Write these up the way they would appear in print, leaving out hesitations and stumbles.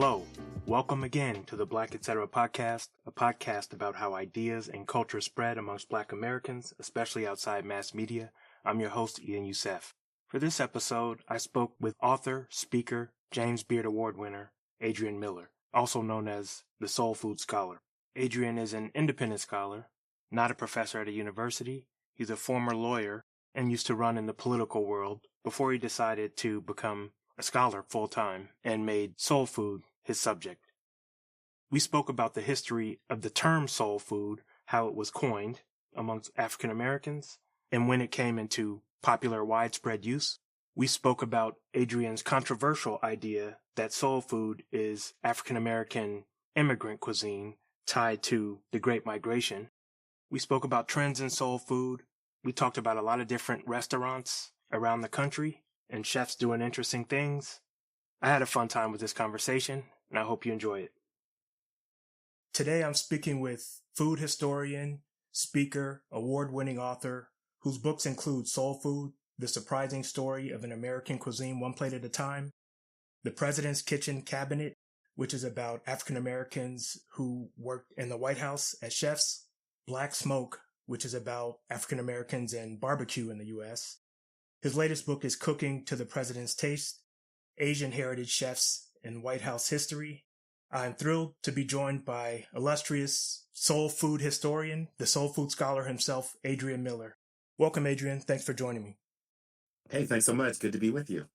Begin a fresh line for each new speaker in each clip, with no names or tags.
Hello, welcome again to the Black Etc. podcast, a podcast about how ideas and culture spread amongst Black Americans, especially outside mass media. I'm your host, Ian Youssef. For this episode, I spoke with author, speaker, James Beard Award winner, Adrian Miller, also known as the Soul Food Scholar. Adrian is an independent scholar, not a professor at a university. He's a former lawyer and used to run in the political world before he decided to become a scholar full-time and made soul food his subject. We spoke about the history of the term soul food, how it was coined amongst African Americans, and when it came into popular widespread use. We spoke about Adrian's controversial idea that soul food is African American immigrant cuisine tied to the Great Migration. We spoke about trends in soul food. We talked about a lot of different restaurants around the country and chefs doing interesting things. I had a fun time with this conversation, and I hope you enjoy it. Today I'm speaking with food historian, speaker, award-winning author, whose books include Soul Food, The Surprising Story of an American Cuisine One Plate at a Time, The President's Kitchen Cabinet, which is about African Americans who worked in the White House as chefs, Black Smoke, which is about African Americans and barbecue in the U.S. His latest book is Cooking to the President's Taste, Asian Heritage Chefs in White House History. I'm thrilled to be joined by illustrious soul food historian, the soul food scholar himself, Adrian Miller. Welcome, Adrian. Thanks for joining me.
Hey, thanks so much. Good to be with you.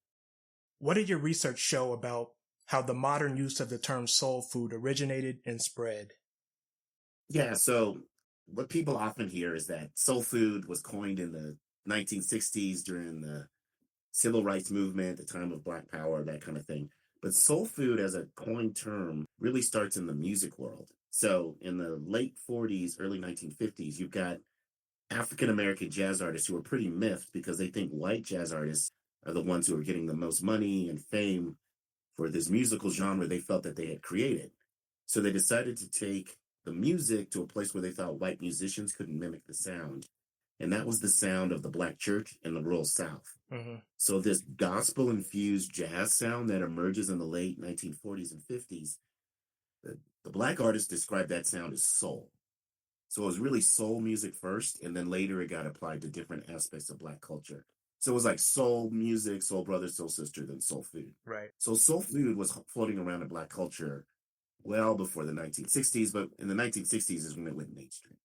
What did your research show about how the modern use of the term soul food originated and spread?
Yeah, so what people often hear is that soul food was coined in the 1960s during the civil rights movement, the time of Black Power, that kind of thing. But soul food as a coined term really starts in the music world. So in the late 40s, early 1950s, you've got African-American jazz artists who are pretty miffed because they think white jazz artists are the ones who are getting the most money and fame for this musical genre they felt that they had created. So they decided to take the music to a place where they thought white musicians couldn't mimic the sound. And that was the sound of the Black church in the rural South.
Mm-hmm.
So this gospel-infused jazz sound that emerges in the late 1940s and 50s, the Black artists described that sound as soul. So it was really soul music first, and then later it got applied to different aspects of Black culture. So it was like soul music, soul brother, soul sister, then soul food.
Right.
So soul food was floating around in Black culture well before the 1960s, but in the 1960s is when it went mainstream.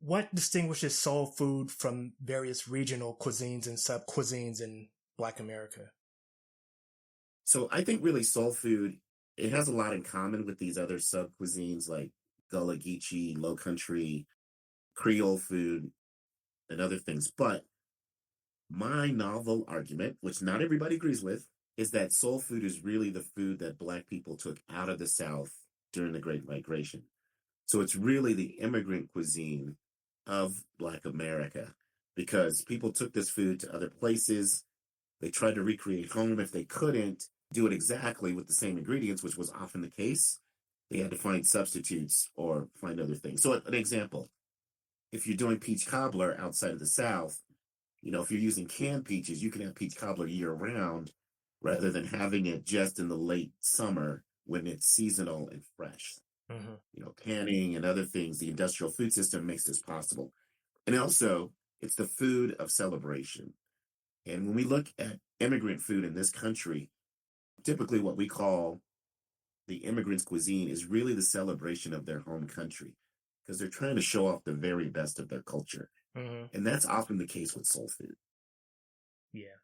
What distinguishes soul food from various regional cuisines and sub-cuisines in Black America?
So I think really soul food, it has a lot in common with these other sub-cuisines like Gullah Geechee, Low Country, Creole food, and other things. But my novel argument, which not everybody agrees with, is that soul food is really the food that Black people took out of the South during the Great Migration. So it's really the immigrant cuisine of Black America, because people took this food to other places. They tried to recreate home. If they couldn't do it exactly with the same ingredients, which was often the case, they had to find substitutes or find other things. So an example, if you're doing peach cobbler outside of the South, if you're using canned peaches, you can have peach cobbler year round rather than having it just in the late summer when it's seasonal and fresh.
Mm-hmm.
Canning and other things, the industrial food system makes this possible. And also, it's the food of celebration. And when we look at immigrant food in this country, typically what we call the immigrant's cuisine is really the celebration of their home country, because they're trying to show off the very best of their culture.
Mm-hmm.
And that's often the case with soul food.
Yeah.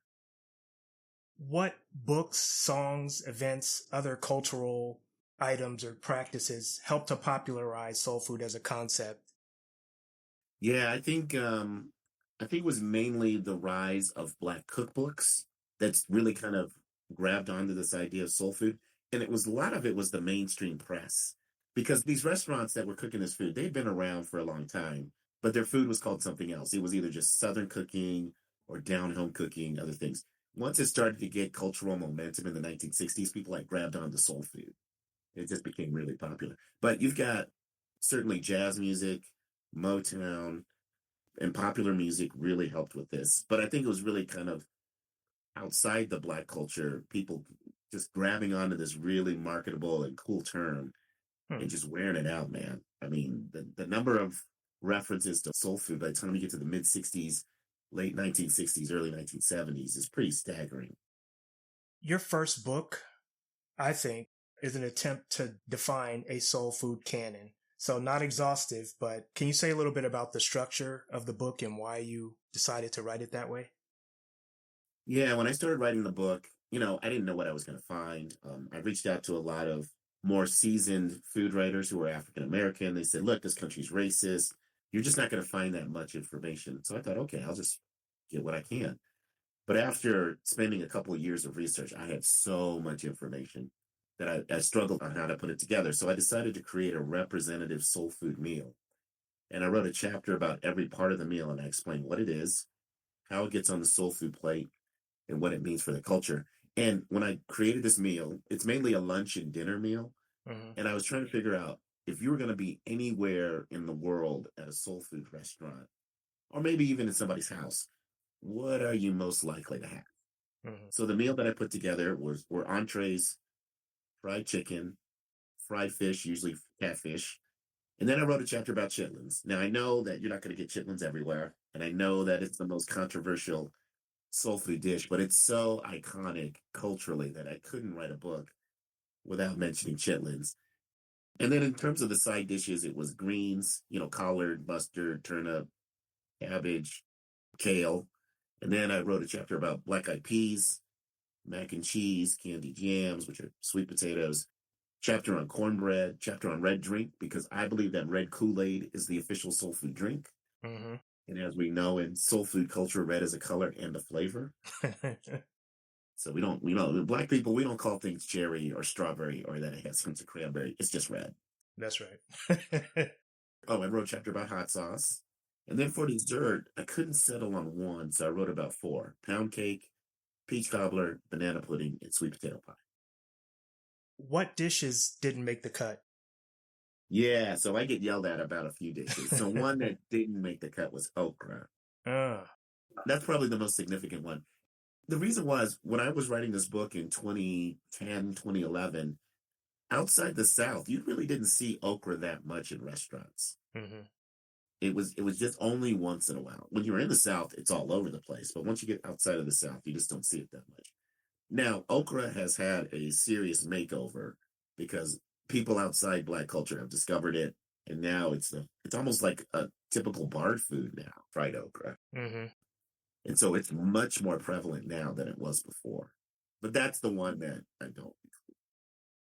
What books, songs, events, other cultural items or practices help to popularize soul food as a concept?
Yeah, I think it was mainly the rise of Black cookbooks that's really kind of grabbed onto this idea of soul food. And a lot of it was the mainstream press, because these restaurants that were cooking this food, they'd been around for a long time, but their food was called something else. It was either just Southern cooking or down-home cooking, other things. Once it started to get cultural momentum in the 1960s, people grabbed onto soul food. It just became really popular. But you've got certainly jazz music, Motown, and popular music really helped with this. But I think it was really kind of outside the Black culture, people just grabbing onto this really marketable and cool term
Hmm.
and just wearing it out, man. I mean, the number of references to soul food by the time you get to the mid 60s, late 1960s, early 1970s is pretty staggering.
Your first book, I think, is an attempt to define a soul food canon. So not exhaustive, but can you say a little bit about the structure of the book and why you decided to write it that way?
Yeah, when I started writing the book, I didn't know what I was going to find. I reached out to a lot of more seasoned food writers who were African American. They said, look, this country's racist. You're just not going to find that much information. So I thought, okay, I'll just get what I can. But after spending a couple of years of research, I had so much information that I struggled on how to put it together. So I decided to create a representative soul food meal. And I wrote a chapter about every part of the meal, and I explained what it is, how it gets on the soul food plate, and what it means for the culture. And when I created this meal, it's mainly a lunch and dinner meal.
Hmm.
And I was trying to figure out if you were going to be anywhere in the world at a soul food restaurant, or maybe even in somebody's house, what are you most likely to have?
Hmm.
So the meal that I put together were entrees, fried chicken, fried fish, usually catfish. And then I wrote a chapter about chitlins. Now I know that you're not going to get chitlins everywhere, and I know that it's the most controversial soul food dish, but it's so iconic culturally that I couldn't write a book without mentioning chitlins. And then in terms of the side dishes, it was greens, collard, mustard, turnip, cabbage, kale. And then I wrote a chapter about black eyed peas, mac and cheese, candied yams, which are sweet potatoes, chapter on cornbread, chapter on red drink, because I believe that red Kool-Aid is the official soul food drink.
Hmm.
And as we know in soul food culture, red is a color and a flavor. So black people, we don't call things cherry or strawberry or that it has hints of cranberry. It's just red.
That's right.
Oh, I wrote a chapter about hot sauce. And then for dessert, I couldn't settle on one, so I wrote about four: pound cake, peach cobbler, banana pudding, and sweet potato pie.
What dishes didn't make the cut?
Yeah, so I get yelled at about a few dishes. So one that didn't make the cut was okra.
Ah.
That's probably the most significant one. The reason was when I was writing this book in 2010, 2011, outside the South, you really didn't see okra that much in restaurants.
Hmm.
It was just only once in a while. When you're in the South, it's all over the place. But once you get outside of the South, you just don't see it that much. Now, okra has had a serious makeover because people outside Black culture have discovered it, and now it's almost like a typical bar food now, fried okra.
Hmm.
And so it's much more prevalent now than it was before. But that's the one that I don't.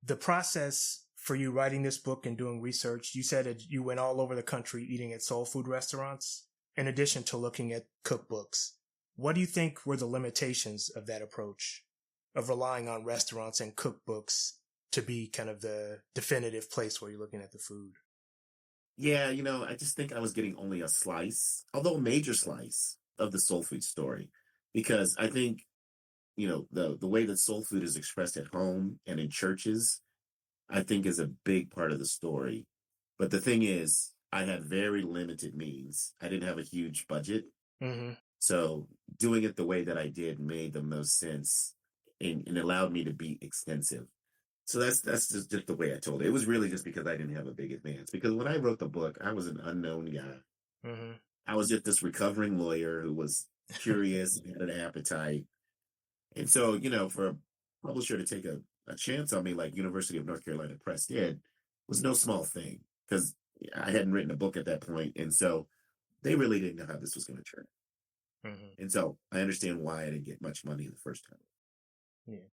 The process for you writing this book and doing research, you said that you went all over the country eating at soul food restaurants, in addition to looking at cookbooks. What do you think were the limitations of that approach, of relying on restaurants and cookbooks to be kind of the definitive place where you're looking at the food?
Yeah, I just think I was getting only a slice, although a major slice of the soul food story. Because I think, the way that soul food is expressed at home and in churches, I think is a big part of the story. But the thing is, I had very limited means. I didn't have a huge budget.
Hmm.
So doing it the way that I did made the most sense and allowed me to be extensive. So that's just the way I told it. It was really just because I didn't have a big advance. Because when I wrote the book, I was an unknown guy.
Hmm.
I was just this recovering lawyer who was curious and had an appetite. And so, for a publisher to take a chance on me like University of North Carolina Press did was no small thing because I hadn't written a book at that point. And so they really didn't know how this was going to turn.
Hmm.
And so I understand why I didn't get much money the first time.
Yeah.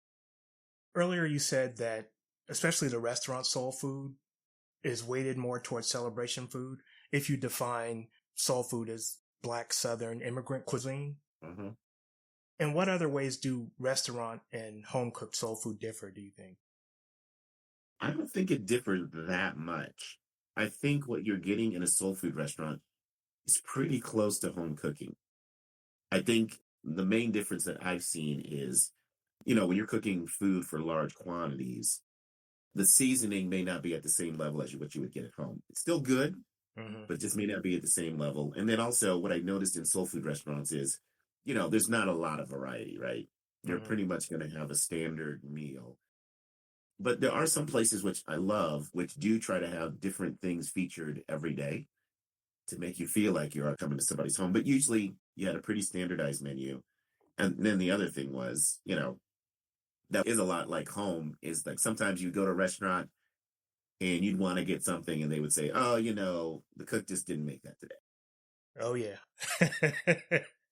Earlier, you said that especially the restaurant soul food is weighted more towards celebration food. If you define soul food as Black Southern immigrant cuisine,
Uh-huh.
in what other ways do restaurant and home cooked soul food differ, do you think?
I don't think it differs that much. I think what you're getting in a soul food restaurant is pretty close to home cooking. I think the main difference that I've seen is, when you're cooking food for large quantities, the seasoning may not be at the same level as what you would get at home. It's still good,
Hmm.
but it just may not be at the same level. And then also what I noticed in soul food restaurants is, there's not a lot of variety, right? They're pretty much going to have a standard meal. But there are some places which I love, which do try to have different things featured every day to make you feel like you're coming to somebody's home. But usually you had a pretty standardized menu. And then the other thing was, that is a lot like home, is like sometimes you go to a restaurant and you'd want to get something and they would say, oh, the cook just didn't make that today.
Oh, yeah.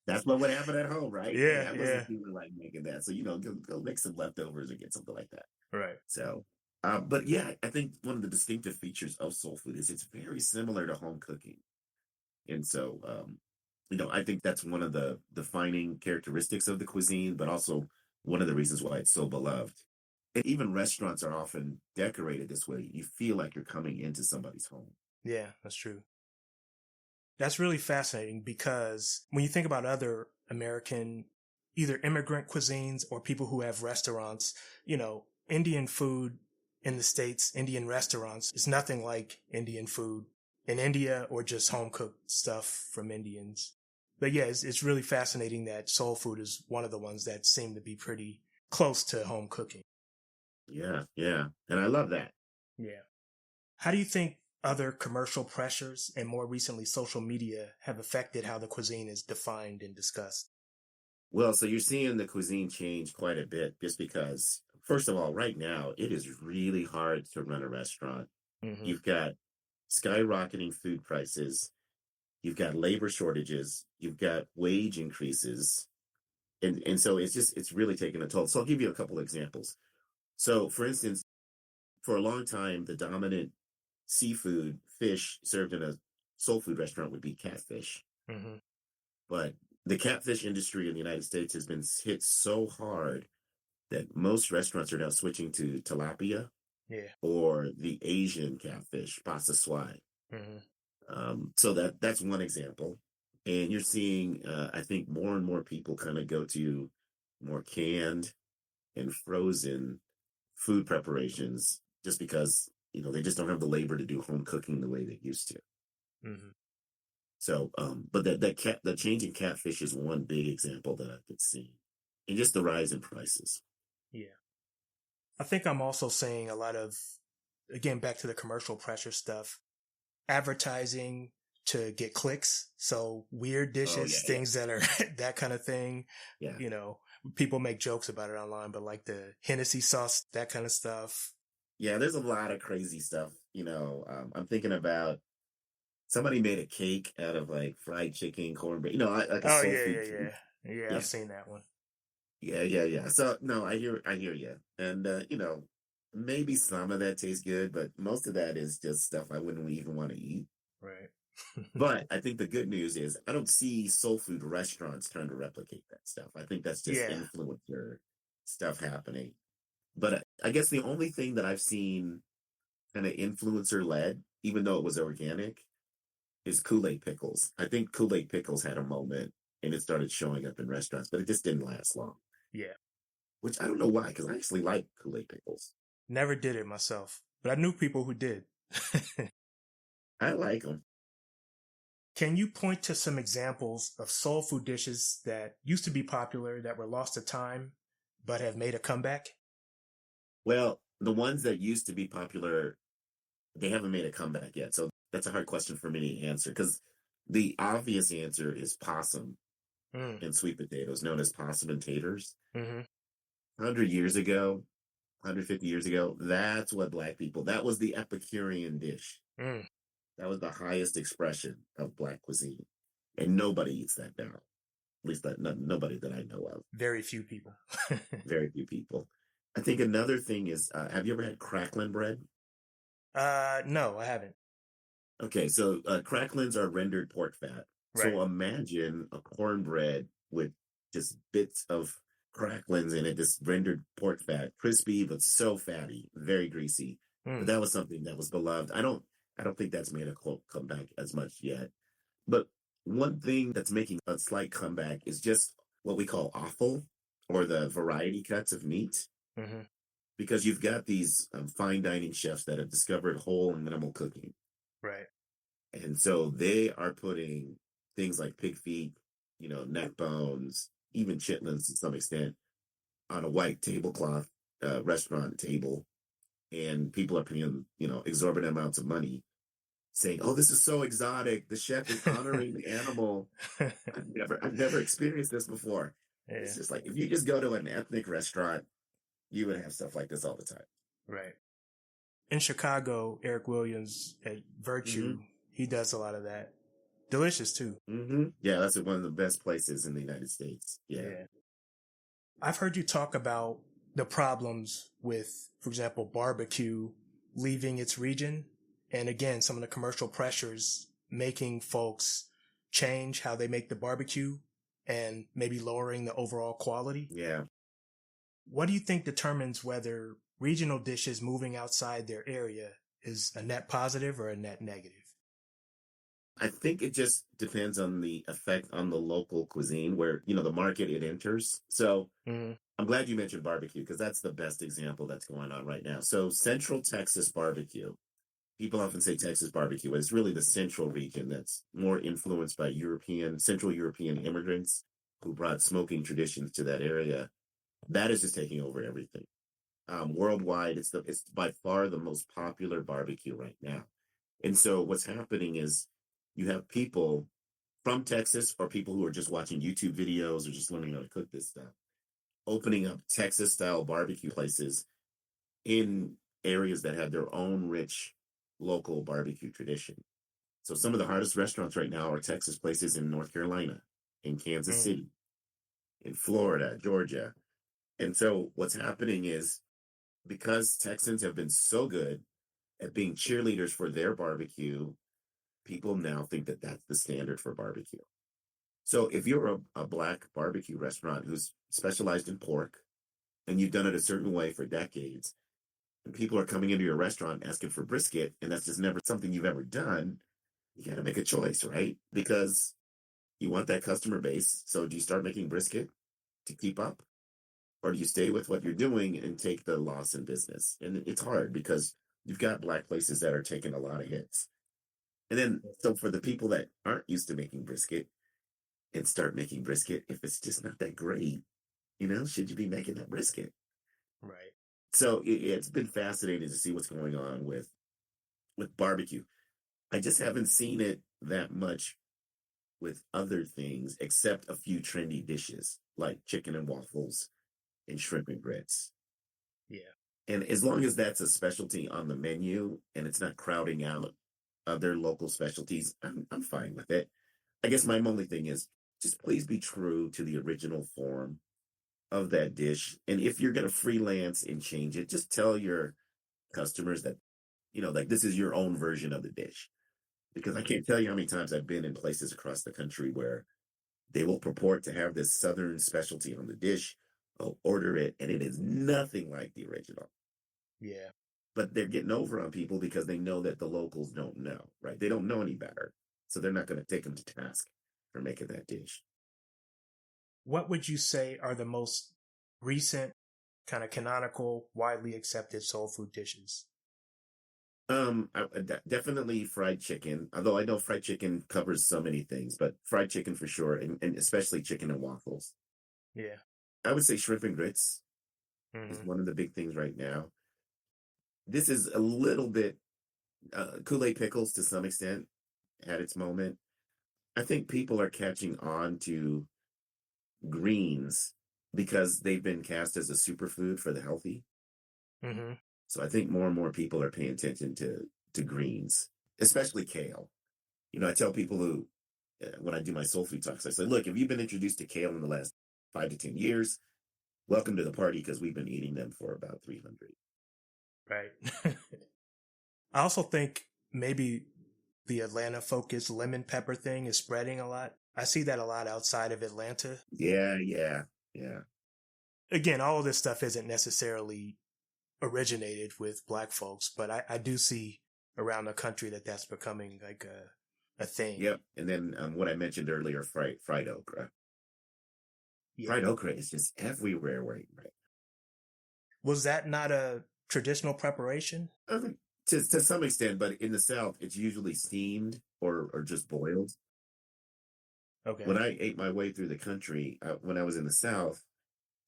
That's what would happen at home, right?
Yeah,
I wasn't feeling like making that. So, go make some leftovers or get something like that.
Right.
So, but yeah, I think one of the distinctive features of soul food is it's very similar to home cooking. And so, I think that's one of the defining characteristics of the cuisine, but also one of the reasons why it's so beloved. And even restaurants are often decorated this way. You feel like you're coming into somebody's home.
Yeah, that's true. That's really fascinating because when you think about other American, either immigrant cuisines or people who have restaurants, Indian food in the States, Indian restaurants, is nothing like Indian food in India or just home cooked stuff from Indians. But yeah, it's really fascinating that soul food is one of the ones that seem to be pretty close to home cooking.
Yeah. And I love that.
Yeah. How do you think other commercial pressures and more recently social media have affected how the cuisine is defined and discussed?
Well, so you're seeing the cuisine change quite a bit just because, first of all, right now, it is really hard to run a restaurant.
Mm-hmm.
You've got skyrocketing food prices. You've got labor shortages. You've got wage increases. And so it's really taking a toll. So I'll give you a couple of examples. So, for instance, for a long time, the dominant seafood fish served in a soul food restaurant would be catfish.
Mm-hmm.
But the catfish industry in the United States has been hit so hard that most restaurants are now switching to tilapia or the Asian catfish, pasta swai.
Mm-hmm.
So that's one example. And you're seeing, I think, more and more people kind of go to more canned and frozen food preparations just because, they just don't have the labor to do home cooking the way they used to.
Mm-hmm.
So, but the change in catfish is one big example that I've been seeing, and just the rise in prices.
Yeah. I think I'm also seeing a lot of, again, back to the commercial pressure stuff, advertising to get clicks. So weird dishes, things that are that kind of thing.
Yeah.
People make jokes about it online, but like the Hennessy sauce, that kind of stuff.
Yeah, there's a lot of crazy stuff. I'm thinking about somebody made a cake out of like fried chicken, cornbread, like a soul food.
Yeah, I've seen that one.
Yeah. So no, I hear you. And maybe some of that tastes good, but most of that is just stuff I wouldn't even want to eat.
Right.
But I think the good news is I don't see soul food restaurants trying to replicate that stuff. I think that's just influencer stuff happening. But I guess the only thing that I've seen kind of influencer led, even though it was organic, is Kool-Aid pickles. I think Kool-Aid pickles had a moment and it started showing up in restaurants, but it just didn't last long.
Yeah.
Which I don't know why, because I actually like Kool-Aid pickles.
Never did it myself, but I knew people who did.
I like them.
Can you point to some examples of soul food dishes that used to be popular that were lost to time, but have made a comeback?
Well, the ones that used to be popular, they haven't made a comeback yet. So that's a hard question for me to answer because the obvious answer is possum and sweet potatoes, known as possum and taters. 100 years ago, 150 years ago, that's what Black people, that was the Epicurean dish. That was the highest expression of Black cuisine. And nobody eats that now. At least nobody that I know of.
Very few people.
Very few people. I think another thing is, have you ever had crackling bread?
No, I haven't.
Okay, so cracklings are rendered pork fat. Right. So imagine a cornbread with just bits of cracklings in it, this rendered pork fat, crispy but so fatty, very greasy. But that was something that was beloved. I don't think that's made a comeback as much yet. But one thing that's making a slight comeback is just what we call offal, or the variety cuts of meat. Because you've got these fine dining chefs that have discovered whole and minimal cooking.
Right.
And so they are putting things like pig feet, neck bones, even chitlins to some extent, on a white tablecloth restaurant table, and people are paying, exorbitant amounts of money saying, "Oh, this is so exotic. The chef is honoring the animal." I've never experienced this before.
Yeah,
It's just like if you just go to an ethnic restaurant, you would have stuff like this all the time.
right. In Chicago, Eric Williams at
Hmm.
Virtue, he does a lot of that. Delicious too.
Yeah, that's one of the best places in the United States. Yeah.
Yeah. I've heard you talk about the problems with, for example, barbecue leaving its region. And again, some of the commercial pressures making folks change how they make the barbecue and maybe lowering the overall quality.
Yeah.
What do you think determines whether regional dishes moving outside their area is a net positive or a net negative?
I think it just depends on the effect on the local cuisine where, the market it enters. So
Mm-hmm.
I'm glad you mentioned barbecue because that's the best example that's going on right now. So Central Texas barbecue, people often say Texas barbecue, but it's really the central region that's more influenced by Central European immigrants who brought smoking traditions to that area. That is just taking over everything. Worldwide, it's by far the most popular barbecue right now. And so what's happening is you have people from Texas or people who are just watching YouTube videos or just learning how to cook this stuff, opening up Texas style barbecue places in areas that have their own rich local barbecue tradition. So some of the hardest restaurants right now are Texas places in North Carolina, in Kansas
Mm.
City, in Florida, Georgia. And so what's happening is because Texans have been so good at being cheerleaders for their barbecue, people now think that that's the standard for barbecue. So if you're a black barbecue restaurant who's specialized in pork and you've done it a certain way for decades, and people are coming into your restaurant asking for brisket, and that's just never something you've ever done, you got to make a choice, right? Because you want that customer base. So do you start making brisket to keep up? Or do you stay with what you're doing and take the loss in business? And it's hard because you've got black places that are taking a lot of hits. And then, so for the people that aren't used to making brisket and start making brisket, if it's just not that great, should you be making that brisket?
Right.
So it's been fascinating to see what's going on with barbecue. I just haven't seen it that much with other things except a few trendy dishes like chicken and waffles and shrimp and grits.
Yeah.
And as long as that's a specialty on the menu and it's not crowding out other local specialties, I'm fine with it. I guess my only thing is just please be true to the original form of that dish. And if you're going to freelance and change it, just tell your customers that, like this is your own version of the dish. Because I can't tell you how many times I've been in places across the country where they will purport to have this Southern specialty on the dish. I'll order it, and it is nothing like the original.
Yeah.
But they're getting over on people because they know that the locals don't know, right? They don't know any better. So they're not going to take them to task for making that dish.
What would you say are the most recent kind of canonical, widely accepted soul food dishes?
Definitely fried chicken, although I know fried chicken covers so many things, but fried chicken for sure, and especially chicken and waffles.
Yeah.
I would say shrimp and grits is
Mm-hmm.
one of the big things right now. This is a little bit Kool-Aid pickles to some extent at its moment. I think people are catching on to greens because they've been cast as a superfood for the healthy.
Mm-hmm.
So I think more and more people are paying attention to greens, especially kale. I tell people who, when I do my soul food talks, I say, look, if you've been introduced to kale in the last 5 to 10 years, welcome to the party because we've been eating them for about 300.
Right. I also think maybe the Atlanta focused lemon pepper thing is spreading a lot. I see that a lot outside of Atlanta.
Yeah, yeah, yeah.
Again, all of this stuff isn't necessarily originated with black folks, but I do see around the country that that's becoming like a thing.
Yep. And then what I mentioned earlier, fried okra.
Yeah.
Fried okra is just everywhere right now.
Was that not a traditional preparation?
To some extent, but in the South, it's usually steamed or just boiled.
Okay.
When I ate my way through the country, when I was in the South,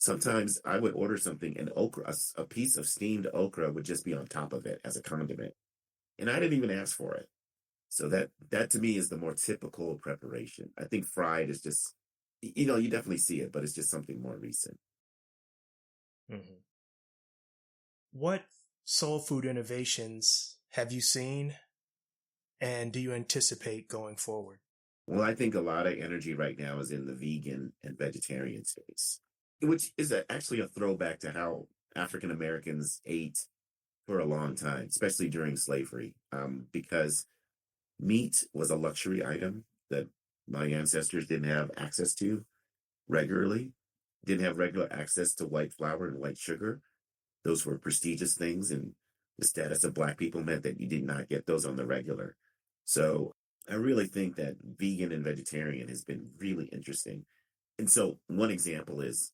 Sometimes I would order something and okra, a piece of steamed okra would just be on top of it as a condiment. And I didn't even ask for it. So that to me is the more typical preparation. I think fried is just, you definitely see it, but it's just something more recent.
Hmm. What soul food innovations have you seen and do you anticipate going forward?
Well, I think a lot of energy right now is in the vegan and vegetarian space, which is actually a throwback to how African Americans ate for a long time, especially during slavery, because meat was a luxury item that my ancestors didn't have access to regularly, didn't have regular access to white flour and white sugar. Those were prestigious things, and the status of Black people meant that you did not get those on the regular. So I really think that vegan and vegetarian has been really interesting. And so one example is,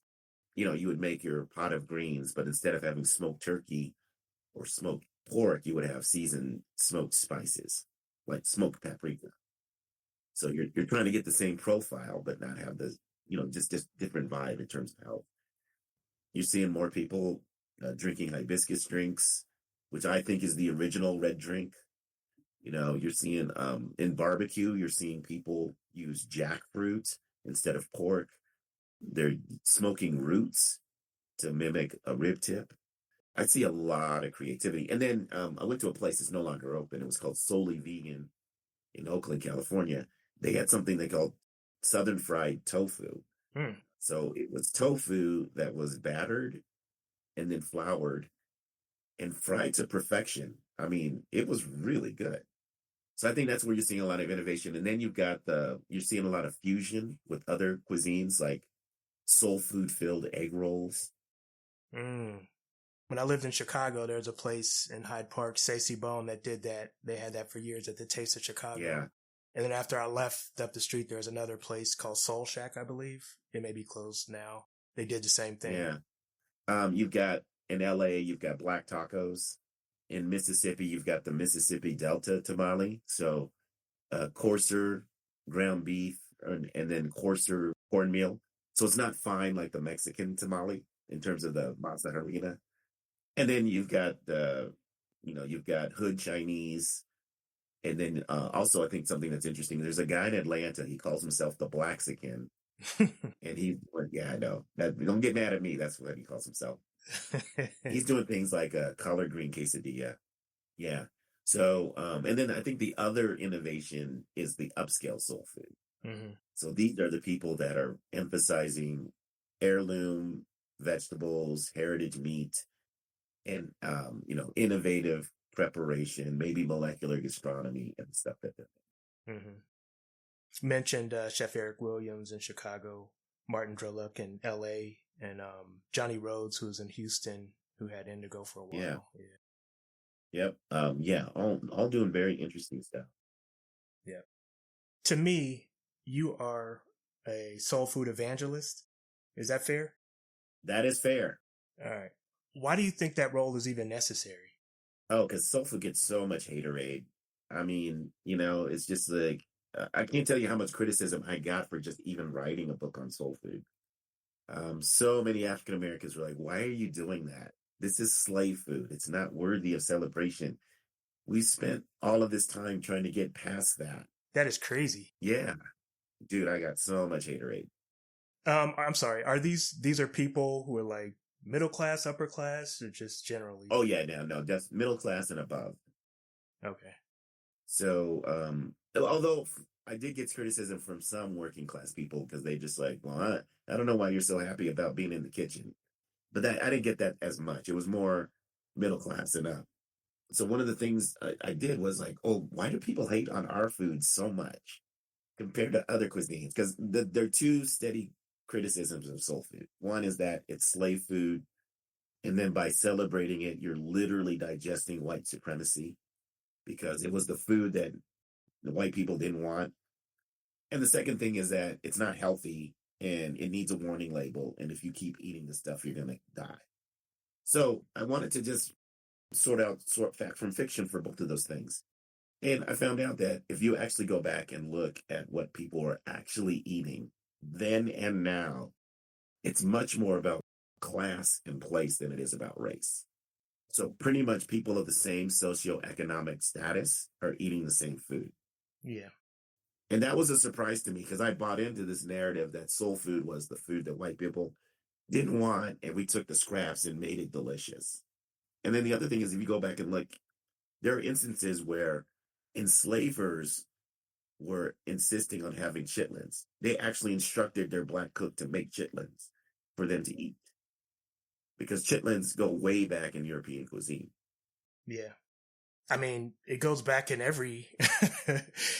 you would make your pot of greens, but instead of having smoked turkey or smoked pork, you would have seasoned smoked spices, like smoked paprika. So you're trying to get the same profile, but not have the, just different vibe in terms of health. You're seeing more people drinking hibiscus drinks, which I think is the original red drink. You're seeing in barbecue, you're seeing people use jackfruit instead of pork. They're smoking roots to mimic a rib tip. I see a lot of creativity. And then I went to a place that's no longer open. It was called Solely Vegan in Oakland, California. They had something they called Southern Fried Tofu.
Hmm.
So it was tofu that was battered and then floured and fried to perfection. I mean, it was really good. So I think that's where you're seeing a lot of innovation. And then you're seeing a lot of fusion with other cuisines like soul food filled egg rolls.
Mm. When I lived in Chicago, there was a place in Hyde Park, Stacey Bone, that did that. They had that for years at the Taste of Chicago.
Yeah.
And then after I left up the street, there was another place called Soul Shack, I believe. It may be closed now. They did the same thing.
Yeah. You've got in LA, you've got black tacos. In Mississippi, you've got the Mississippi Delta tamale. So coarser ground beef and then coarser cornmeal. So it's not fine like the Mexican tamale in terms of the masa harina. And then you've got hood Chinese. And then also, I think something that's interesting, there's a guy in Atlanta, he calls himself the Blaxican. And yeah, I know. Don't get mad at me. That's what he calls himself. He's doing things like a collard green quesadilla. Yeah. So, and then I think the other innovation is the upscale soul food.
Mm-hmm.
So these are the people that are emphasizing heirloom vegetables, heritage meat, and innovative preparation, maybe molecular gastronomy and stuff like that.
Mm-hmm. Mentioned Chef Eric Williams in Chicago, Martin Drelluck in LA, and Johnny Rhodes, who's in Houston, who had Indigo for a while.
Yeah.
Yeah.
Yep. Yeah. All doing very interesting stuff.
Yeah. To me, you are a soul food evangelist. Is that fair?
That is fair.
All right. Why do you think that role is even necessary?
Oh, because soul food gets so much haterade. I mean, it's just like, I can't tell you how much criticism I got for just even writing a book on soul food. So many African Americans were like, why are you doing that? This is slave food. It's not worthy of celebration. We spent all of this time trying to get past that.
That is crazy.
Yeah. Dude, I got so much haterade.
I'm sorry. Are these are people who are like middle class, upper class, or just generally?
Oh yeah, no, that's middle class and above.
Okay.
So, although I did get criticism from some working class people because they just like, well, I don't know why you're so happy about being in the kitchen, but I didn't get that as much. It was more middle class and up. So one of the things I did was like, oh, why do people hate on our food so much compared to other cuisines? Because there are two steady criticisms of soul food. One is that it's slave food, and then by celebrating it, you're literally digesting white supremacy because it was the food that the white people didn't want. And the second thing is that it's not healthy and it needs a warning label. And if you keep eating the stuff, you're going to die. So I wanted to just sort fact from fiction for both of those things. And I found out that if you actually go back and look at what people are actually eating then and now, it's much more about class and place than it is about race. So pretty much people of the same socioeconomic status are eating the same food.
Yeah.
And that was a surprise to me because I bought into this narrative that soul food was the food that white people didn't want, and we took the scraps and made it delicious. And then the other thing is, if you go back and look, there are instances where enslavers were insisting on having chitlins. They actually instructed their black cook to make chitlins for them to eat because chitlins go way back in European cuisine.
Yeah. I mean, it goes back in every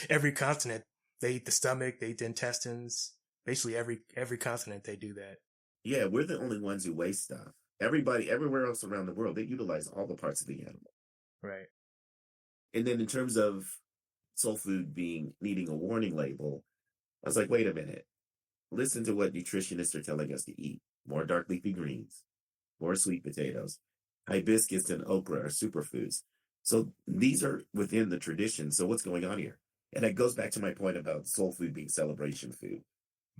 every continent. They eat the stomach, they eat the intestines. Basically every continent they do that.
Yeah, we're the only ones who waste stuff. Everybody, everywhere else around the world, they utilize all the parts of the animal.
Right.
And then in terms of soul food needing a warning label, I was like, wait a minute. Listen to what nutritionists are telling us to eat. More dark leafy greens, more sweet potatoes, hibiscus and okra are superfoods. So these are within the tradition. So what's going on here? And it goes back to my point about soul food being celebration food.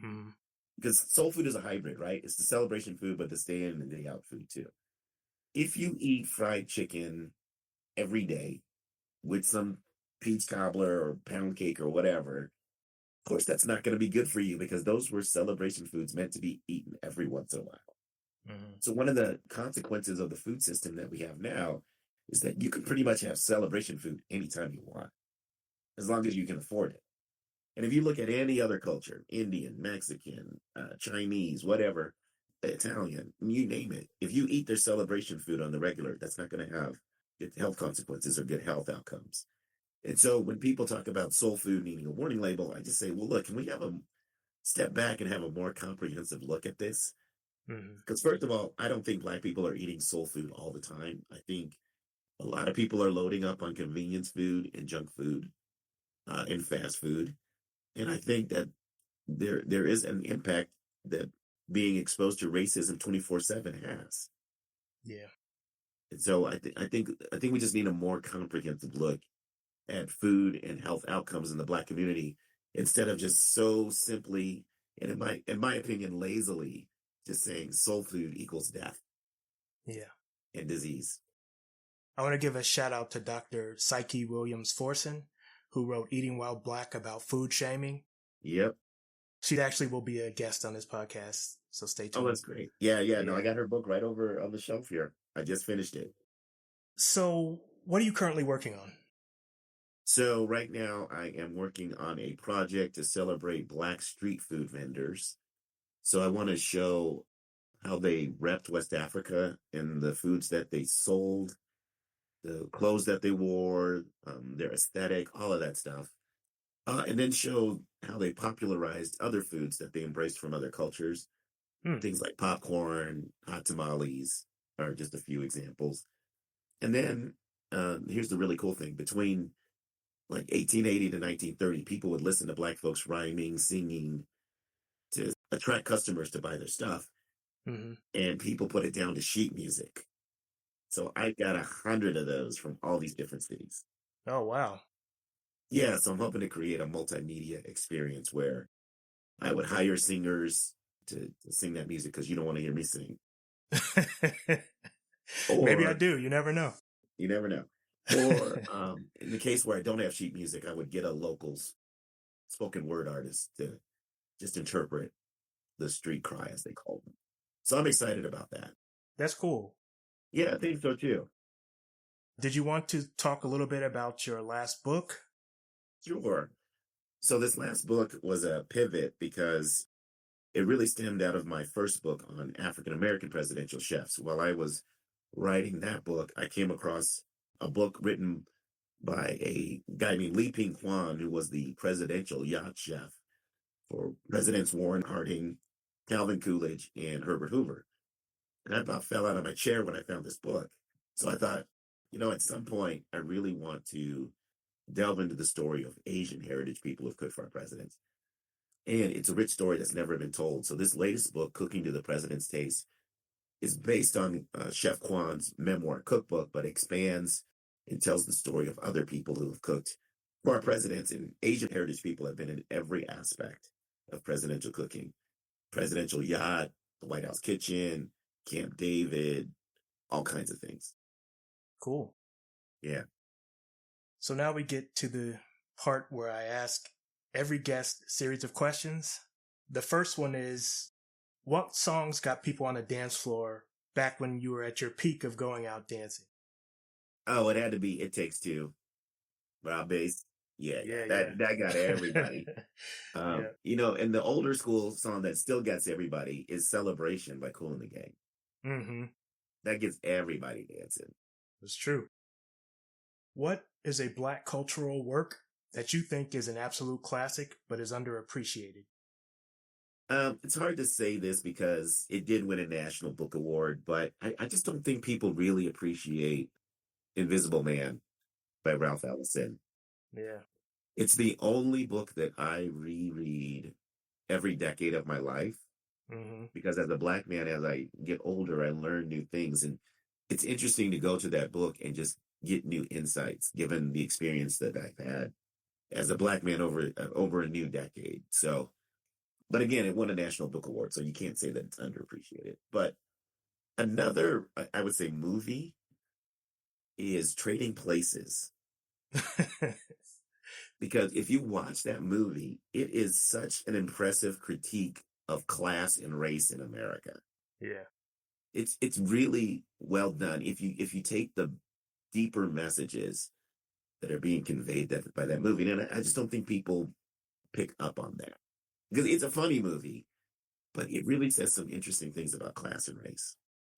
Mm.
Because soul food is a hybrid, right? It's the celebration food, but the stay in and day out food too. If you eat fried chicken every day with some peach cobbler or pound cake or whatever, of course, that's not going to be good for you because those were celebration foods meant to be eaten every once in a while.
Mm.
So one of the consequences of the food system that we have now is that you can pretty much have celebration food anytime you want, as long as you can afford it. And if you look at any other culture, Indian, Mexican, Chinese, whatever, Italian, you name it, if you eat their celebration food on the regular, that's not going to have good health consequences or good health outcomes. And so when people talk about soul food needing a warning label, I just say, well, look, can we have a step back and have a more comprehensive look at this? Because first of all, I don't think Black people are eating soul food all the time. I think a lot of people are loading up on convenience food and junk food and fast food. And I think that there is an impact that being exposed to racism 24/7 has.
Yeah.
And so I think we just need a more comprehensive look at food and health outcomes in the Black community instead of just so simply and in my opinion lazily just saying soul food equals death.
Yeah.
And disease.
I want to give a shout out to Dr. Psyche Williams Forson, who wrote Eating While Black about food shaming.
Yep.
She actually will be a guest on this podcast, so stay tuned.
Oh, that's great. Yeah. No, I got her book right over on the shelf here. I just finished it.
So what are you currently working on?
So right now I am working on a project to celebrate Black street food vendors. So I want to show how they repped West Africa and the foods that they sold, the clothes that they wore, their aesthetic, all of that stuff. And then show how they popularized other foods that they embraced from other cultures. Things like popcorn, hot tamales are just a few examples. And then here's the really cool thing. Between like 1880 to 1930, people would listen to Black folks rhyming, singing to attract customers to buy their stuff. And people put it down to sheet music. So I got 100 of those from all these different cities.
Oh, wow.
Yeah, so I'm hoping to create a multimedia experience where I would hire singers to sing that music because you don't want to hear me sing.
Maybe I do. You never know.
You never know. Or in the case where I don't have sheet music, I would get a local spoken word artist to just interpret the street cry, as they call them. So I'm excited about that.
That's cool.
Yeah, I think so too.
Did you want to talk a little bit about your last book?
Sure. So this last book was a pivot because it really stemmed out of my first book on African-American presidential chefs. While I was writing that book, I came across a book written by a guy named Lee Ping Kwan, who was the presidential yacht chef for Presidents Warren Harding, Calvin Coolidge, and Herbert Hoover. And I about fell out of my chair when I found this book. So I thought, at some point, I really want to delve into the story of Asian heritage people who've cooked for our presidents. And it's a rich story that's never been told. So this latest book, Cooking to the President's Taste, is based on Chef Kwan's memoir cookbook, but expands and tells the story of other people who have cooked for our presidents. And Asian heritage people have been in every aspect of presidential cooking. Presidential yacht, the White House kitchen, Camp David, all kinds of things.
Cool.
Yeah.
So now we get to the part where I ask every guest a series of questions. The first one is, what songs got people on the dance floor back when you were at your peak of going out dancing?
Oh, it had to be It Takes Two. Rob Bass. Yeah,
Yeah.
that got everybody.
Yeah.
And the older school song that still gets everybody is Celebration by Kool and the Gang.
Mm-hmm.
That gets everybody dancing.
It's true. What is a Black cultural work that you think is an absolute classic but is underappreciated?
It's hard to say this because it did win a National Book Award, but I just don't think people really appreciate Invisible Man by Ralph Ellison.
Yeah.
It's the only book that I reread every decade of my life
Mm-hmm.
because as a Black man, as I get older, I learn new things. And it's interesting to go to that book and just get new insights given the experience that I've had as a Black man over a new decade. So, but again, it won a National Book Award, so you can't say that it's underappreciated. But another, I would say, movie is Trading Places. Because if you watch that movie, it is such an impressive critique of class and race in America.
Yeah.
It's really well done. If you take the deeper messages that are being conveyed by that movie, and I just don't think people pick up on that. Because it's a funny movie, but it really says some interesting things about class and race.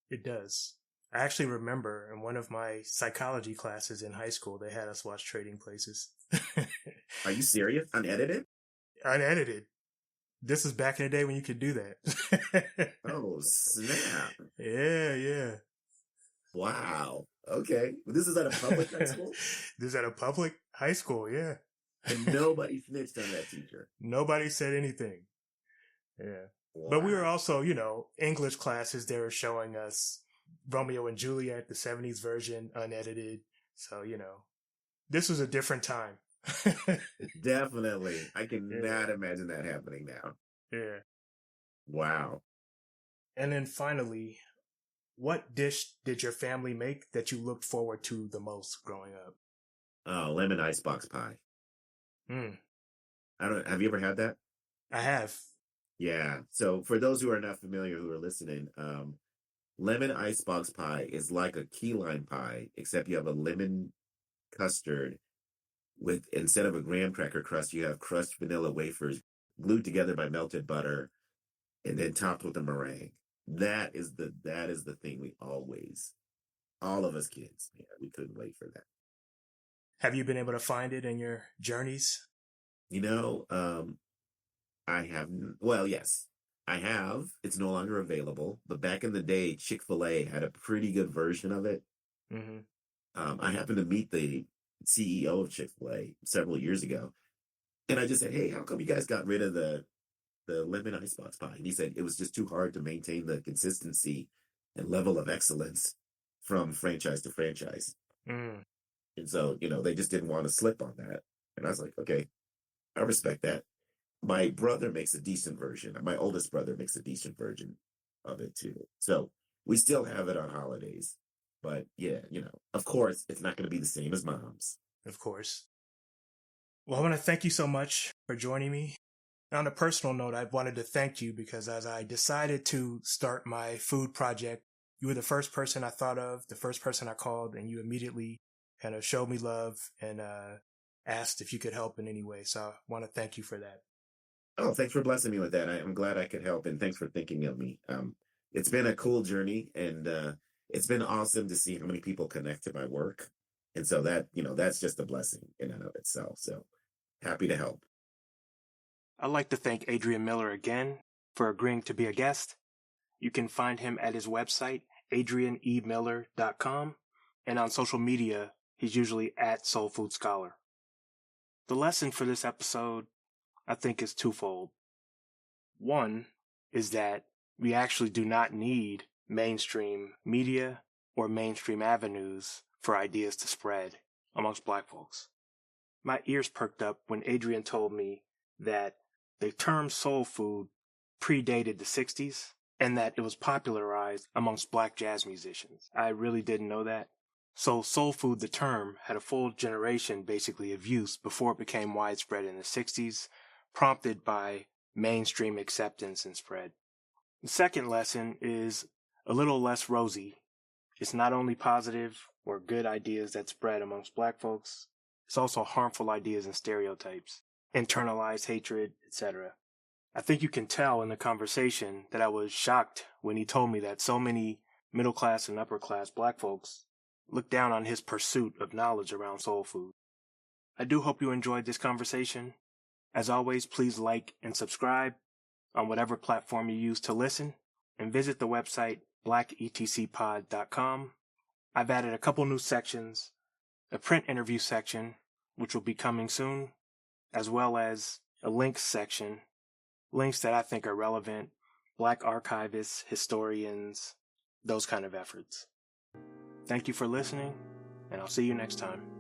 It does. I actually remember in one of my psychology classes in high school, they had us watch Trading Places.
Are you serious? Unedited?
Unedited. This is back in the day when you could do that.
Oh, snap.
Yeah.
Wow. Okay. This is at a public high school?
This is at a public high school, yeah.
And nobody snitched on that teacher.
Nobody said anything. Yeah.
Wow.
But we were also, English classes, they were showing us Romeo and Juliet, the 70s version, unedited. So, this was a different time.
Definitely. I cannot imagine that happening now.
Yeah.
Wow.
And then finally, what dish did your family make that you looked forward to the most growing up?
Oh, lemon icebox pie. Have you ever had that?
I have.
Yeah. So for those who are not familiar who are listening, lemon icebox pie is like a key lime pie, except you have a lemon custard with, instead of a graham cracker crust, you have crushed vanilla wafers glued together by melted butter and then topped with a meringue. That is the thing we always, all of us kids, we couldn't wait for that.
Have you been able to find it in your journeys?
I have, well, yes, I have. It's no longer available, but back in the day, Chick-fil-A had a pretty good version of it.
Mm-hmm.
I happened to meet the CEO of Chick-fil-A several years ago, and I just said, "Hey, how come you guys got rid of the lemon icebox pie?" And he said it was just too hard to maintain the consistency and level of excellence from franchise to franchise.
Mm.
And so, they just didn't want to slip on that. And I was like, okay, I respect that. My brother makes a decent version. My oldest brother makes a decent version of it too. So we still have it on holidays. But yeah, of course, it's not going to be the same as mom's.
Of course. Well, I want to thank you so much for joining me. On a personal note, I wanted to thank you because as I decided to start my food project, you were the first person I thought of, the first person I called, and you immediately kind of showed me love and asked if you could help in any way. So I want to thank you for that.
Oh, thanks for blessing me with that. I'm glad I could help, and thanks for thinking of me. It's been a cool journey, and it's been awesome to see how many people connect to my work. And so that, that's just a blessing in and of itself. So happy to help.
I'd like to thank Adrian Miller again for agreeing to be a guest. You can find him at his website, adrianemiller.com, and on social media, he's usually at Soul Food Scholar. The lesson for this episode, I think, is twofold. One is that we actually do not need mainstream media or mainstream avenues for ideas to spread amongst Black folks. My ears perked up when Adrian told me that the term soul food predated the 60s and that it was popularized amongst black jazz musicians. I really didn't know that. So soul food, the term, had a full generation basically of use before it became widespread in the 60s, prompted by mainstream acceptance and spread. The second lesson is a little less rosy. It's not only positive or good ideas that spread amongst black folks, it's also harmful ideas and stereotypes, internalized hatred, etc. I think you can tell in the conversation that I was shocked when he told me that so many middle class and upper class black folks look down on his pursuit of knowledge around soul food. I do hope you enjoyed this conversation. As always, please like and subscribe on whatever platform you use to listen, and visit the website blacketcpod.com. I've added a couple new sections, a print interview section, which will be coming soon, as well as a links section, links that I think are relevant, black archivists, historians, those kind of efforts. Thank you for listening, and I'll see you next time.